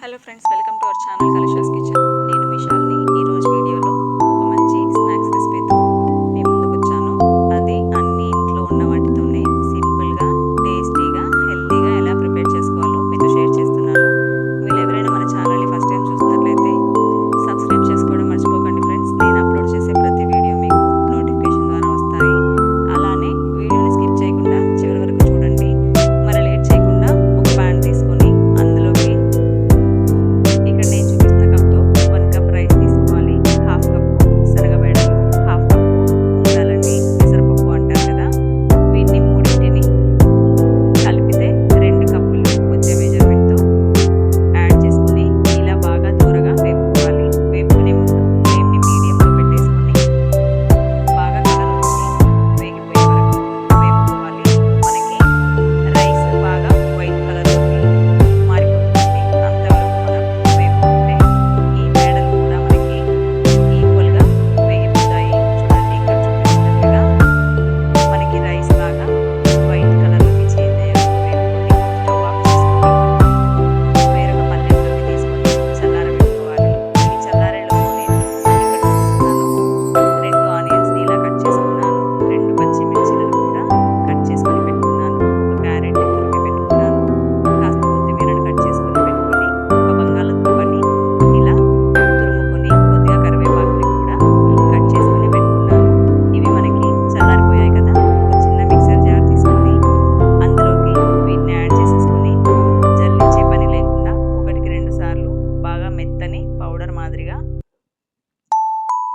Hello friends, welcome to our channel Kalasha's kitchen. నేను విశాల్ని. ఈరోజు వీడియోలో ఒక మంచి స్నాక్స్ రెసిపీతో మీ ముందుకు వచ్చాను. అది అన్ని ఇంట్లో ఉన్న వాటితోనే సింపుల్గా, టేస్టీగా, హెల్తీగా ఎలా ప్రిపేర్ చేసుకోవాలో మీతో షేర్ చేస్తున్నాను. మీరు ఎవరైనా మన ఛానల్ని ఫస్ట్ టైం చూస్తున్నట్లయితే సబ్స్క్రైబ్ చేసుకోవడం మర్చిపోకండి ఫ్రెండ్స్. నేను అప్లోడ్ చేసే ప్రతి వీడియో మీకు నోటిఫికేషన్ ద్వారా వస్తాయి. అలానే వీడియోని స్కిప్ చేయకుండా చివరి వరకు చూడండి. మరి లేట్ చేయకుండా ఒక ప్యాన్ తీసుకొని అందులోకి ఇక్కడ నేను చూపిస్తున్న కప్తో 1 కప్ రైస్ తీసుకోవాలి. హాఫ్ కప్ శనగబెడలు, హాఫ్ కప్ ఉండాలండి, పెసరపప్పు అంటారు కదా. వీటిని మూడింటిని కలిపితే 2 కప్పులు వచ్చే మెజర్మెంట్తో యాడ్ చేసుకొని ఇలా బాగా దూరగా వేపుకోవాలి. వేపుకునే ముందు ఫ్లేమ్ని మీడియంలో పెట్టేసుకొని బాగా కలర్ వచ్చి వేగిపోయే వరకు వేపుకోవాలి. మనకి రైస్ బాగా వైట్ కలర్లోకి మారిపోతుంది. అంతవరకు మనం వేపుకుంటే ఈ బేడలు కూడా మనకి ఈక్వల్గా వేగిపోతాయి. చూడండి, ఇక్కడ చూపిస్తున్నట్లుగా మనకి రైస్ బాగా వైట్ కలర్లోకి చేంజ్ అయ్యే వరకు వేపుకొని స్టవ్ ఆఫ్ చేసుకొని వేరొక పళ్ళెంలోకి తీసుకొని చల్లారబెట్టుకోవాలి. ఈ చల్లారేలోనే ఇక్కడ చూపిస్తున్నాను 2 ఆనియన్స్ని ఇలా కట్ చేసుకున్నాను. 2 పచ్చిమిర్చిలను కూడా కట్ చేసుకొని పెట్టుకున్నాను. ఒక క్యారెట్ని తురిమి పెట్టుకున్నాను. కాస్త కొత్తిమీరను కట్ చేసుకొని పెట్టుకొని ఒక బంగాళదుంపని ఇలా తురుముకొని కొద్దిగా కరివేపాకుని కూడా కట్ చేసుకొని పెట్టుకున్నాను. ఇవి మనకి చల్లారిపోయాయి కదా. ఒక చిన్న మిక్సర్ జార్ తీసుకొని అందులోకి వీటిని యాడ్ చేసేసుకొని జల్లించే పని లేకుండా 1కి 2 సార్లు బాగా మెత్తని పౌడర్ మాదిరిగా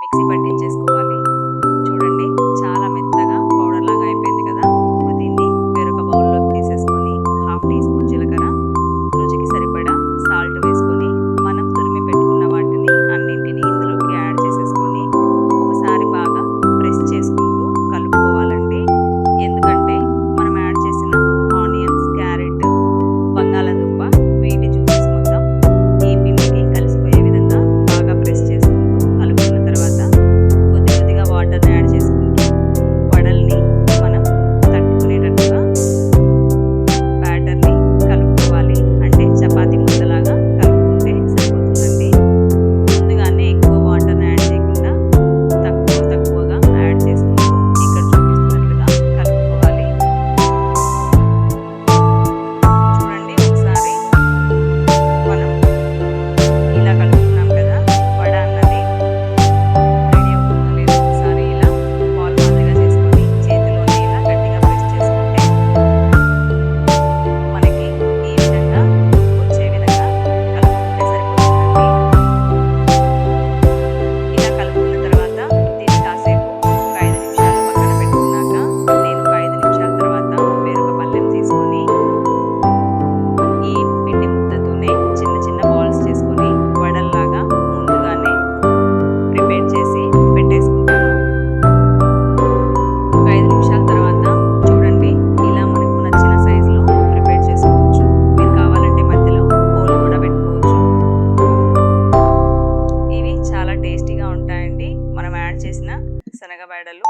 మిక్సీ పట్టించేసుకోవాలి. చూడండి, చాలా మెత్తగా పౌడర్ లాగా అయిపోయింది కదా. ఇప్పుడు దీన్ని వేరొక బౌల్లోకి తీసేసుకొని హాఫ్ టీ స్పూన్ జీలకర్ర, రుచికి సరిపడా సాల్ట్ వేసుకొని మనం తురిమి పెట్టుకున్న వాటిని అన్నింటినీ ఇందులోకి యాడ్ చేసేసుకొని ఒకసారి బాగా ప్రెస్ చేసుకుంటూ కలుపుకోవాలండి. ఎందుకంటే మనం యాడ్ చేసిన ఆనియన్స్, క్యారెట్, బంగాళదుంప వీటి జ్యూసెస్ మొత్తం ఈ పిండికి కలిసిపోయే విధంగా బాగా ప్రెస్ చేసుకుంటూ కలుపుకున్న తర్వాత కొద్ది కొద్దిగా వాటర్ని యాడ్ చేసుకుంటూ వడల్ని మనం తట్టుకునేటట్టుగా బ్యాటర్ని కలుపుకోవాలి. అంటే చపాతీ ముద్దలాగా కలుపుకుంటే సరిపోతుందండి. ముందుగానే ఎక్కువ వాటర్ని యాడ్ చేయకుండా తక్కువగా యాడ్ చేసుకుంటూ ఇక్కడ చూపిస్తున్నట్లుగా కలుపుకోవాలి. చూడండి, ఒకసారి మనం ఇలా కలుపుకున్నాం కదా. వడ అన్నది రెడీ అవుతుందో లేదో ఒకసారి ఇలా బాల్ మాదిరిగా చేసుకొని చేతిలోనే ఇలా గట్టిగా ప్రెస్ చేసుకుంటే మనకి ఈ విధంగా వచ్చే విధంగా కలుపుకుంటే సరిపోతుందండి. ఇలా కలుపుకున్న తర్వాత దీన్ని కాసేపు ఒక 5 నిమిషాలు పక్కన పెట్టుకున్నాక నేను ఒక 5 నిమిషాల తర్వాత వేరొక పళ్ళెం తీసుకొని ఈ పిండి ముద్దతోనే చిన్న చిన్న బాల్స్ చేసుకొని వడల్లాగా ముందుగానే ప్రిపేర్ చేసి పెట్టేసుకుంటాను. ఒక 5 నిమిషాల తర్వాత చూడండి, ఇలా మనకు నచ్చిన సైజులో ప్రిపేర్ చేసుకోవచ్చు. మీరు కావాలంటే మధ్యలో హోల్ కూడా పెట్టుకోవచ్చు. ఇవి చాలా టేస్టీగా ఉంటాయండి. మనం యాడ్ చేసిన శనగబెడలు